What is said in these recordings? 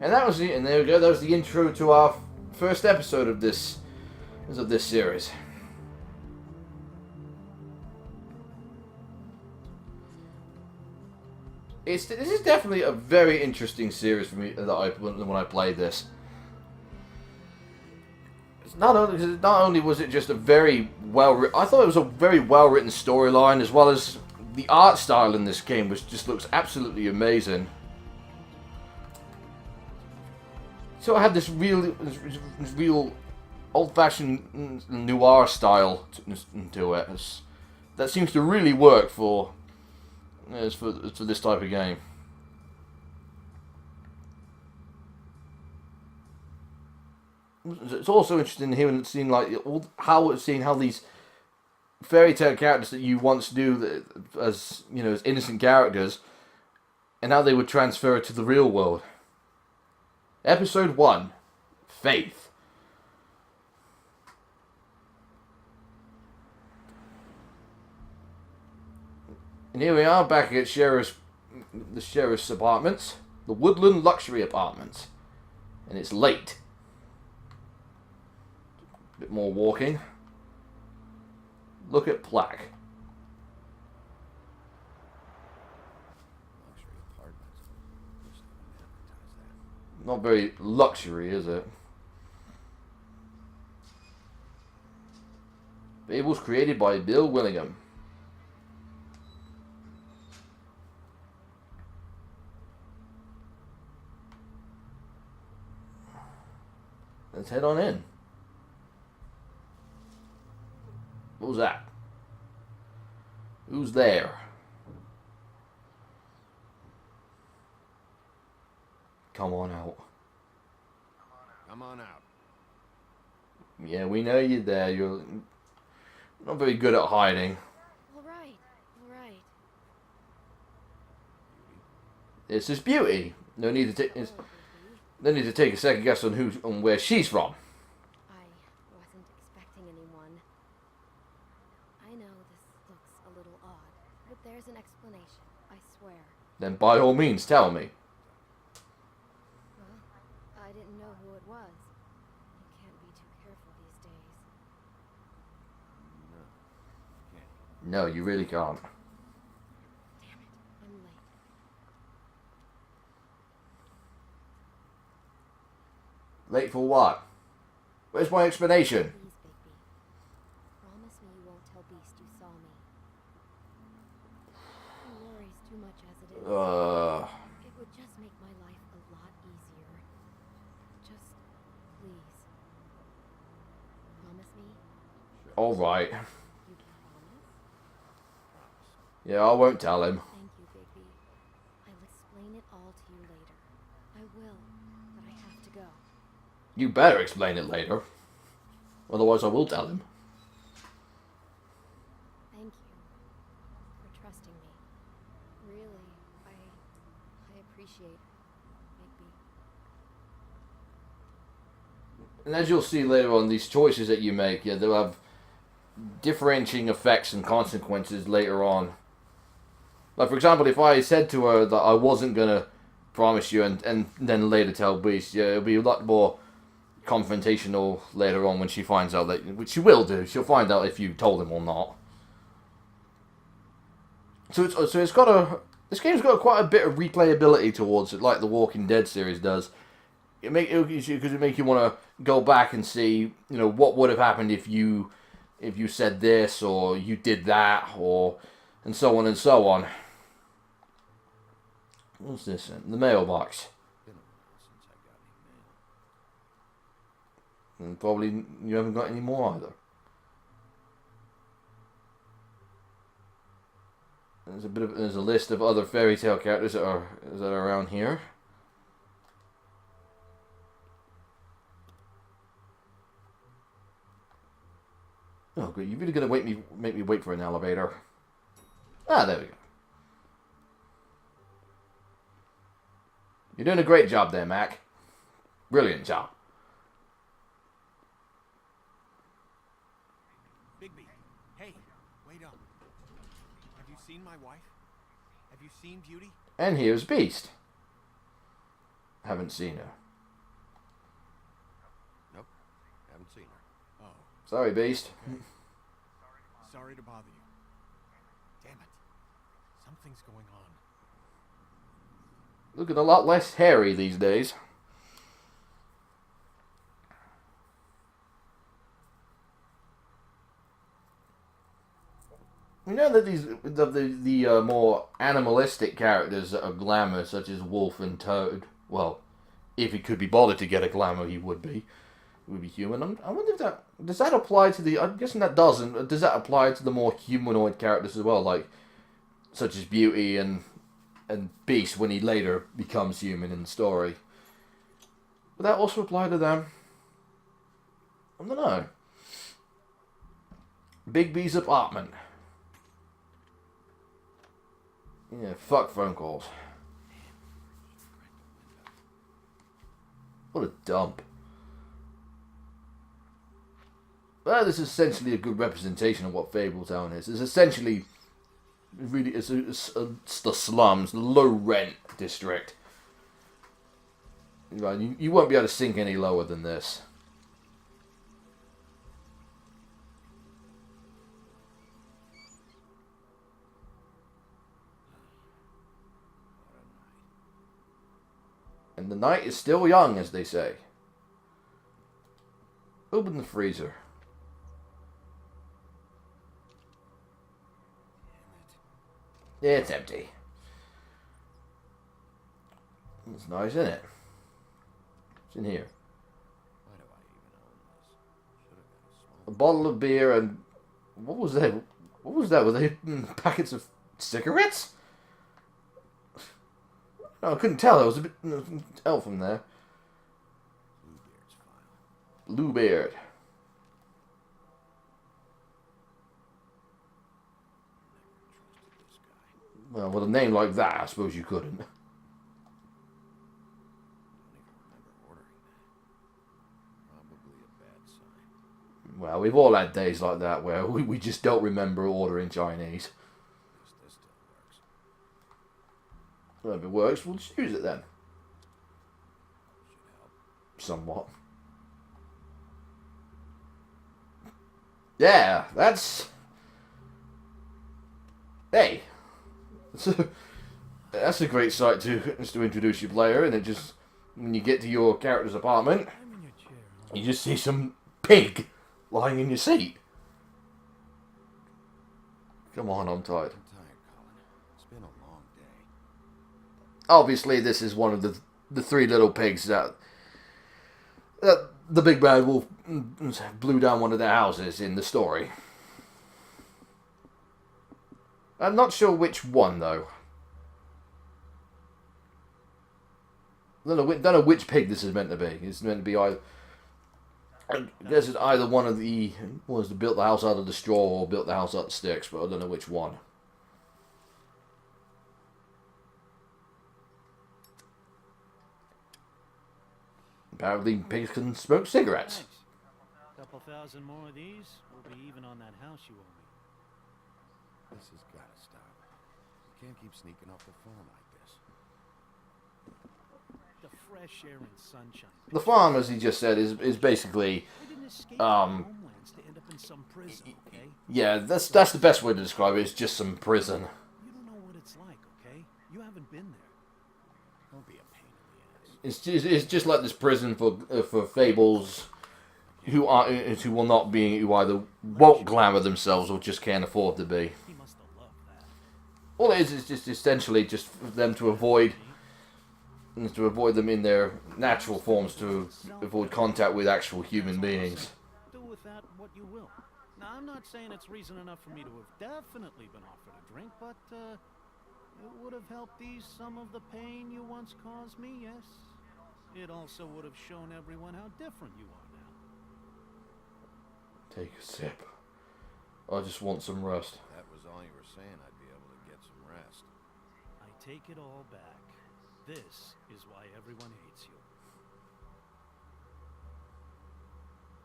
And that was and there we go. That was the intro to our first episode of this series. This is definitely a very interesting series for me when I played this. Not only was it just a very I thought it was a very well written storyline, as well as the art style in this game, which just looks absolutely amazing. So I had this real old-fashioned noir style to it. That seems to really work for this type of game. It's also interesting hearing seeing how these fairy tale characters that you once knew as innocent characters, and how they would transfer to the real world. Episode 1, Faith. And here we are back at the sheriff's apartments, the Woodland Luxury Apartments, and it's late. A bit more walking. Look at plaque. Not very luxury, is it? Fables created by Bill Willingham. Let's head on in. What was that? Who's there? Come on out. Come on out. Yeah, we know you're there. You're not very good at hiding. All right. This is Beauty. No need to take a second guess on where she's from. I wasn't expecting anyone. I know this looks a little odd, but there's an explanation, I swear. Then by all means, tell me. Well, I didn't know who it was. You can't be too careful these days. No, you really can't. Damn it, I'm late. Late for what? Where's my explanation? Please, Bigby. Promise me you won't tell Beast you saw me. He worries too much as it is. It would just make my life a lot easier. Just, please. Promise me? All right. You promise? Yeah, I won't tell him. Thank you, Bigby. I'll explain it all to you later. I will, but I have to go. You better explain it later. Otherwise, I will tell him. Thank you for trusting me. Really, I appreciate it, Bigby. And as you'll see later on, these choices that you make, yeah, they'll have differentiating effects and consequences later on. Like, for example, if I said to her that I wasn't going to promise you and then later tell Beast, yeah, it'll be a lot more confrontational later on when she finds out that, which she will do. She'll find out if you told him or not. So it's got this game's got quite a bit of replayability towards it, like the Walking Dead series does. It make you want to go back and see, what would have happened if you said this or you did that and so on and so on. What's this in? The mailbox. Been a while since I got any mail. And probably you haven't got any more either. There's a list of other fairy tale characters that are around here. Oh, great! You're really gonna make me wait for an elevator? Ah, there we go. You're doing a great job there, Mac. Brilliant job. Bigby, hey, wait up. Have you seen my wife? Have you seen Beauty? And here's Beast. Haven't seen her. Nope, haven't seen her. Oh, Sorry, Beast. sorry to bother you. Damn it. Something's going on. Looking a lot less hairy these days. You know that the more animalistic characters that are glamour, such as Wolf and Toad. Well, if he could be bothered to get a glamour, he would be. He would be human. I wonder if that does that apply to the. I'm guessing that doesn't. Does that apply to the more humanoid characters as well, like such as Beauty and Beast when he later becomes human in the story? Would that also apply to them? I don't know. Bigby's apartment. Yeah, fuck phone calls. What a dump. Well, this is essentially a good representation of what Fabletown is. It's essentially really it's the slums, the low rent district. You won't be able to sink any lower than this. And the night is still young, as they say. Open the freezer. Yeah, it's empty. It's nice, isn't it? What's in here? Why do I even own this? Should have got a small. A bottle of beer and... What was that? What was that? Were they packets of cigarettes? No, I couldn't tell. There was a bit elf from there. Bluebeard's file. Bluebeard. Never trusted this guy. Well, with a name like that, I suppose you couldn't. Don't even remember ordering that. Probably a bad sign. Well, we've all had days like that where we just don't remember ordering Chinese. At least this still works. Well, if it works, we'll just use it then. Should help. Somewhat. Yeah, that's... Hey! That's a great sight to introduce your player, and it just... When you get to your character's apartment, I'm in your chair. you just see some pig lying in your seat. Come on, I'm tired. I'm tired, Colin. It's been a long day. Obviously, this is one of the three little pigs that the big bad wolf blew down one of their houses in the story. I'm not sure which one, though. I don't know which pig this is meant to be. It's meant to be either... I guess it's either one of the ones that built the house out of the straw or built the house out of sticks, but I don't know which one. Apparently pigs can smoke cigarettes. Thanks. Couple thousand more of these, we'll be even on that house you owe me. This has got to stop. You can't keep sneaking off the farm like this. The fresh air and sunshine. The farm, as he just said, is basically... We didn't escape our homelands to end up in some prison, okay? Yeah, that's the best way to describe it. It's just some prison. You don't know what it's like, okay? You haven't been there. Don't be a pain in the ass. It's just like this prison for fables who will not be, who either won't glamour themselves or just can't afford to be. He must have loved that. All it is just essentially just for them to avoid them in their natural forms, to avoid contact with actual human beings. Do with that what you will. Now, I'm not saying it's reason enough for me to have definitely been offered a drink, but, it would have helped ease some of the pain you once caused me, yes? It also would have shown everyone how different you are now. Take a sip. I just want some rest. If that was all you were saying, I'd be able to get some rest. I take it all back. This is why everyone hates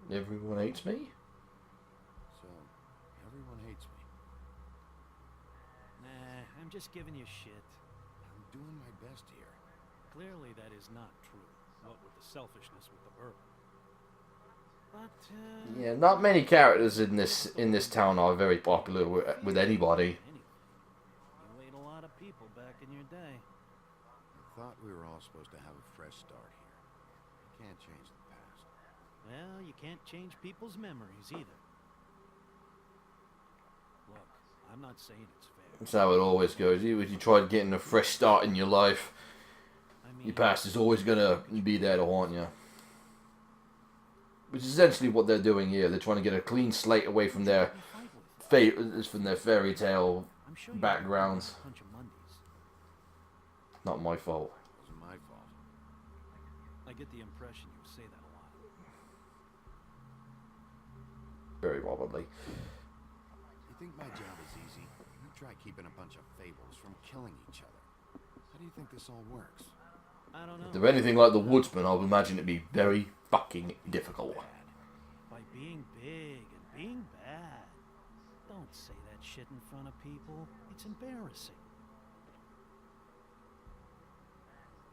you. Everyone hates me? So, everyone hates me. Nah, I'm just giving you shit. I'm doing my best here. Clearly that is not true, what with the selfishness with the bourbon. But, Yeah, not many characters in this town are very popular with anybody. Anyway, you ate a lot of people back in your day. I thought we were all supposed to have a fresh start here. You can't change the past. Well, you can't change people's memories either. Look, I'm not saying it's fair. That's how it always goes. Even if you try getting a fresh start in your life, I mean, your past is always gonna be there to haunt you. Which is essentially what they're doing here. They're trying to get a clean slate away from their fairy tale I'm sure you backgrounds. punch a Mondays. Not my fault. It wasn't my fault. I get the impression you say that a lot. Very probably. You think my job is easy? You try keeping a bunch of fables from killing each other. How do you think this all works? I don't know. If they're anything like the Woodsman, I would imagine it'd be very fucking difficult. By being big and being bad. Don't say that shit in front of people. It's embarrassing.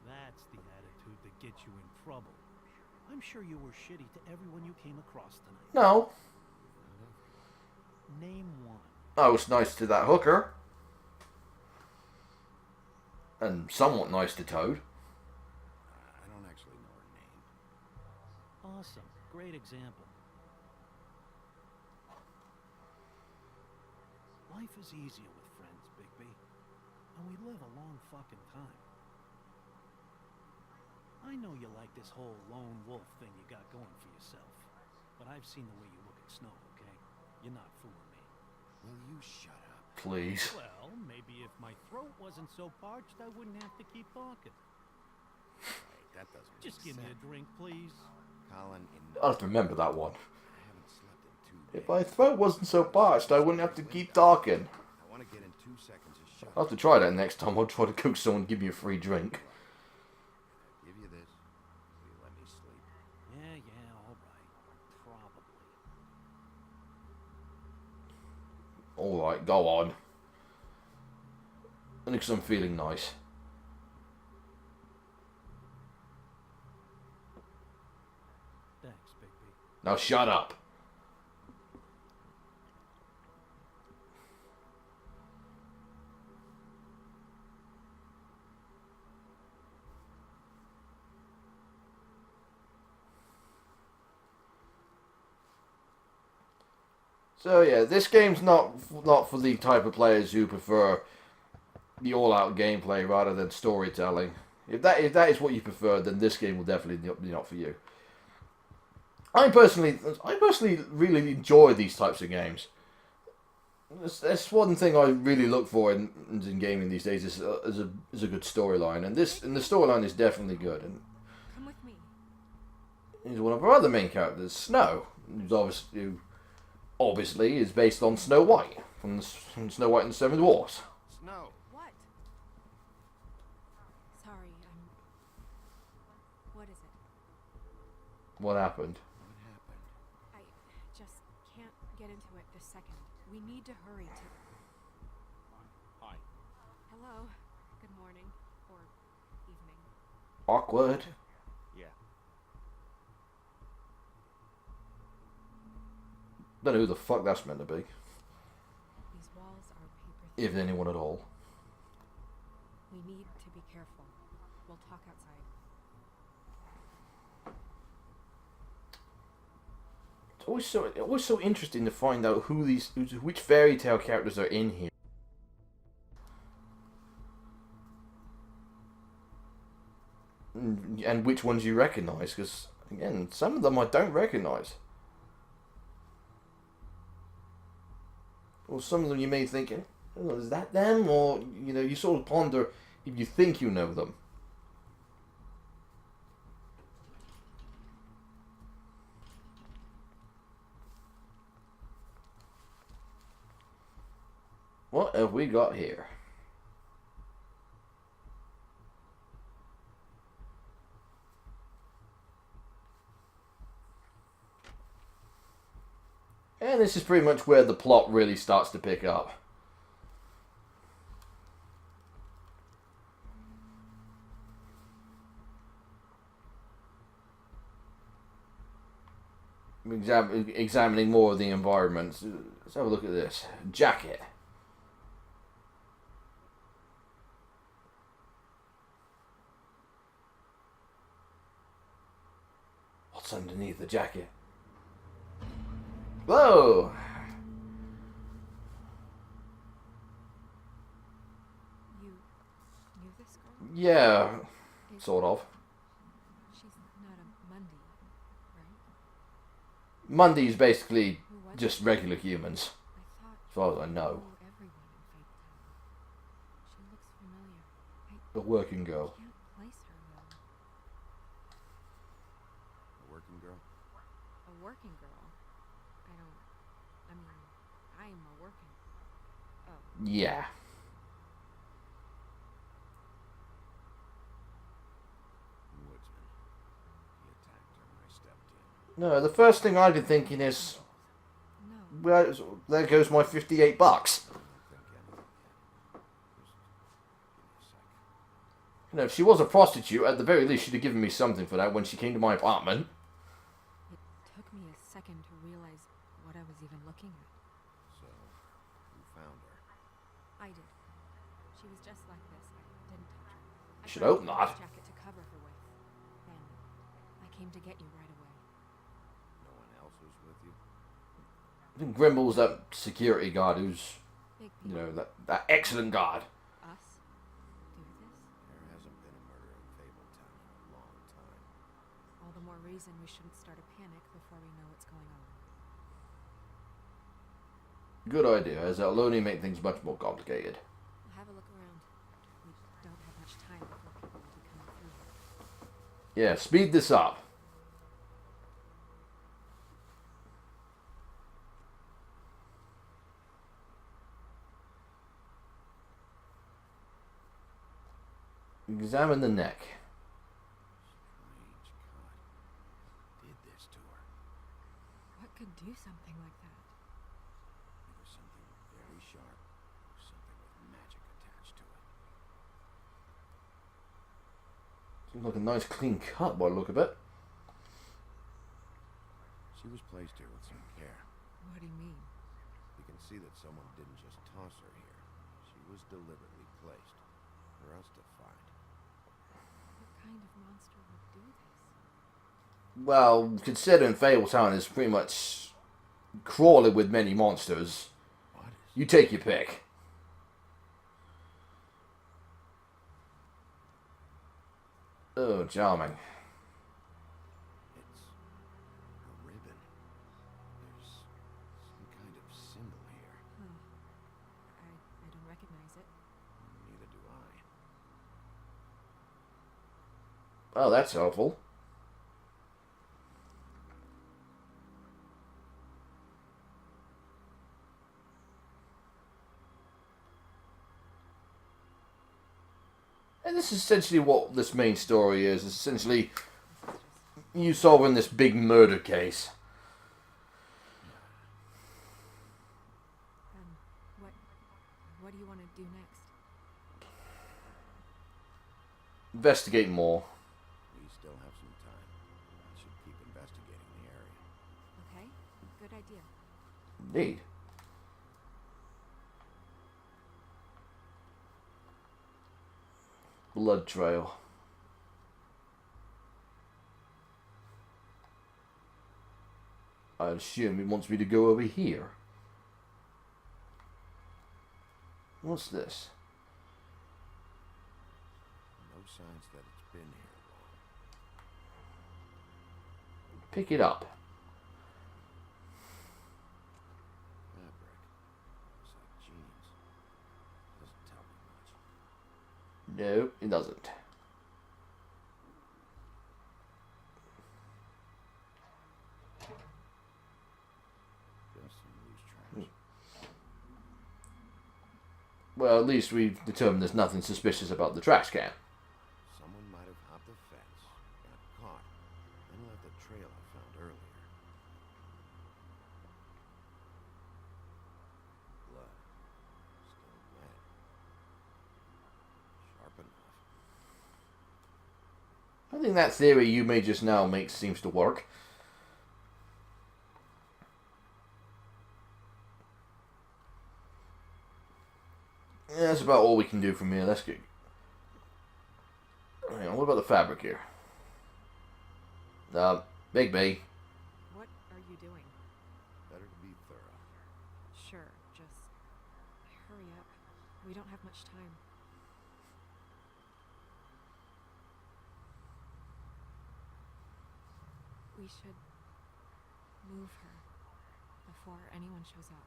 That's the attitude that gets you in trouble. I'm sure you were shitty to everyone you came across tonight. No, Name one. I was nice to that hooker. And somewhat nice to Toad. I don't actually know her name. Awesome. Great example. Life is easier with friends, Bigby. And we live a long fucking time. I know you like this whole lone wolf thing you got going for yourself. But I've seen the way you look at Snow, okay? You're not fooling me. Will you shut up? Please. Well, maybe if my throat wasn't so parched, I wouldn't have to keep talking. Wait, that doesn't make Just give me sense. a drink, please. Colin, I'll have to remember that one. I haven't slept in 2 days. If my throat wasn't so parched, I wouldn't have to keep talking. I want to get in 2 seconds of shut I'll have to try that next time. I'll try to cook someone and give me a free drink. Give you this. Will you let me sleep? Yeah, all right. Probably. Alright, go on. Only 'cause I'm feeling nice. Thanks, Bigby. Now shut up. So yeah, this game's not for the type of players who prefer the all-out gameplay rather than storytelling. If that is what you prefer, then this game will definitely be not for you. I personally really enjoy these types of games. That's one thing I really look for in gaming these days is a good storyline, and the storyline is definitely good. And Come with me. he's one of our other main characters, Snow, who obviously is based on Snow White from Snow White and the Seven Dwarfs. Snow! What? Sorry, What is it? What happened? What happened? I just can't get into it this second. We need to hurry to... Hi. Hello. Good morning. Or evening. Awkward. Yeah. Don't know who the fuck that's meant to be, These walls are paper if thin. anyone at all. We need to be careful. We'll talk outside. It's always so interesting to find out which fairy tale characters are in here. And which ones you recognise, because again, some of them I don't recognise. Or some of them you may think, oh, is that them? Or, you sort of ponder if you think you know them. What have we got here? And this is pretty much where the plot really starts to pick up. examining more of the environment. Let's have a look at this. Jacket. What's underneath the jacket? Whoa! You knew this girl? Yeah, Is- sort of. She's not a Mundy, right? Mundy's basically Who was just it? regular humans, I thought as far as I you know. knew everyone in Fabletown. She looks familiar. I A working girl. can't place her though. A working girl? A working girl? I mean, I'm a working. Oh, Yeah. Woodsman. He attacked her when I stepped in. No, the first thing I've been thinking is, no. well, there goes my $58. I don't think anything yet. Just give me a sec. You know, if she was a prostitute, at the very least she'd have given me something for that when she came to my apartment. It took me a second to realize what I was even looking at. So, who found her? I did. She was just like this. I didn't touch her. I Should grabbed hope the not. jacket to cover her with. Then I came to get you right away. No one else was with you? I think Grimble's that security guard who's, Big you people. know, that excellent guard. Us? Do this? There hasn't been a murder in Fabletown in a long time. All the more reason we shouldn't start a panic before we know what's going on. Good idea, as that'll only make things much more complicated. We'll have a look around. We don't have much time before people will be coming through here. Yeah, speed this up. Examine the neck. Strange cut. Did this to her? What could do something like that? Either something very sharp or something with magic attached to it. Seems like a nice clean cut by the look of it. She was placed here with some care. What do you mean? You can see that someone didn't just toss her here. She was deliberately placed for us to find. What kind of monster would do this? Well, considering Fabletown is pretty much crawling with many monsters, What is you take your pick. Oh, charming. It's a ribbon. There's some kind of symbol here. Huh. I don't recognize it. Neither do I. Oh, that's helpful. And this is essentially what this main story is. It's essentially you solving this big murder case. What do you want to do next? Investigate more. We still have some time. I should keep investigating the area. Okay, good idea. Indeed. Blood trail. I assume he wants me to go over here. What's this? No signs that it's been here long. Pick it up. Fabric. Looks like jeans. Doesn't tell me much. No, it doesn't. Just some loose trash. Well, at least we've determined there's nothing suspicious about the trash can. Someone might have hopped the fence, got caught, then left the trail I found earlier. Blood. Still wet. Sharp enough. I think that theory you made just now seems to work. Yeah, that's about all we can do from here. Let's get... Hang on, what about the fabric here? Bigby. What are you doing? Better to be thorough. Sure, just hurry up. We don't have much time. We should move her before anyone shows up.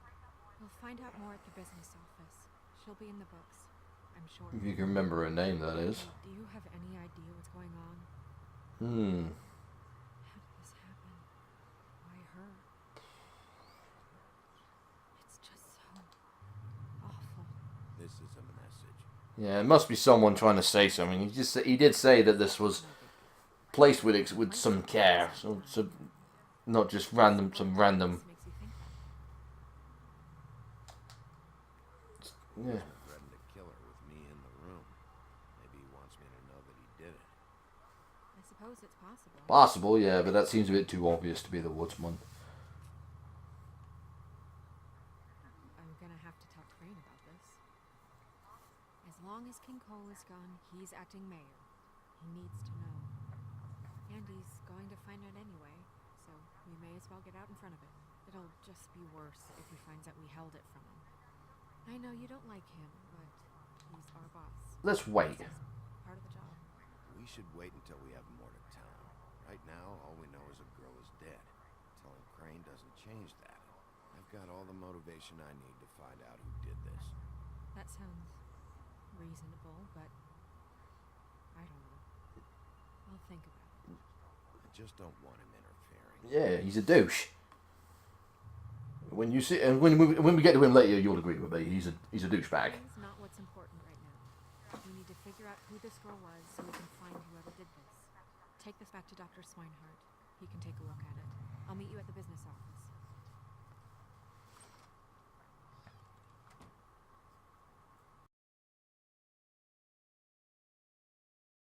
We'll find out more at the business office. She'll be in the books, I'm sure. If you can remember her name, that is. Do you have any idea what's going on? How did this happen? Why her? It's just so awful. This is a message. Yeah, it must be someone trying to say something. He did say that this was placed with some care, so not just some random. This makes you think that. Yeah. Threatened to kill her with me in the room. Maybe he wants me to know that he did it. I suppose it's possible. Possible, yeah, but that seems a bit too obvious to be the Woodsman. I'm gonna have to talk to Crane about this. As long as King Cole is gone, he's acting mayor. He needs to know. And he's going to find out anyway, so we may as well get out in front of it. It'll just be worse if he finds out we held it from him. I know you don't like him, but he's our boss. Let's wait. This is part of the job. We should wait until we have more to tell. Right now, all we know is a girl is dead. Telling Crane doesn't change that. I've got all the motivation I need to find out who did this. That sounds reasonable, but I don't know. I'll think about it. I just don't want him interfering. Yeah, he's a douche. When you see, and when we get to him later, you'll agree with me. He's a douchebag. Crane's not what's important right now. We need to figure out who this girl was so we can find whoever did this. Take this back to Dr. Swinehart. He can take a look at it. I'll meet you at the business office.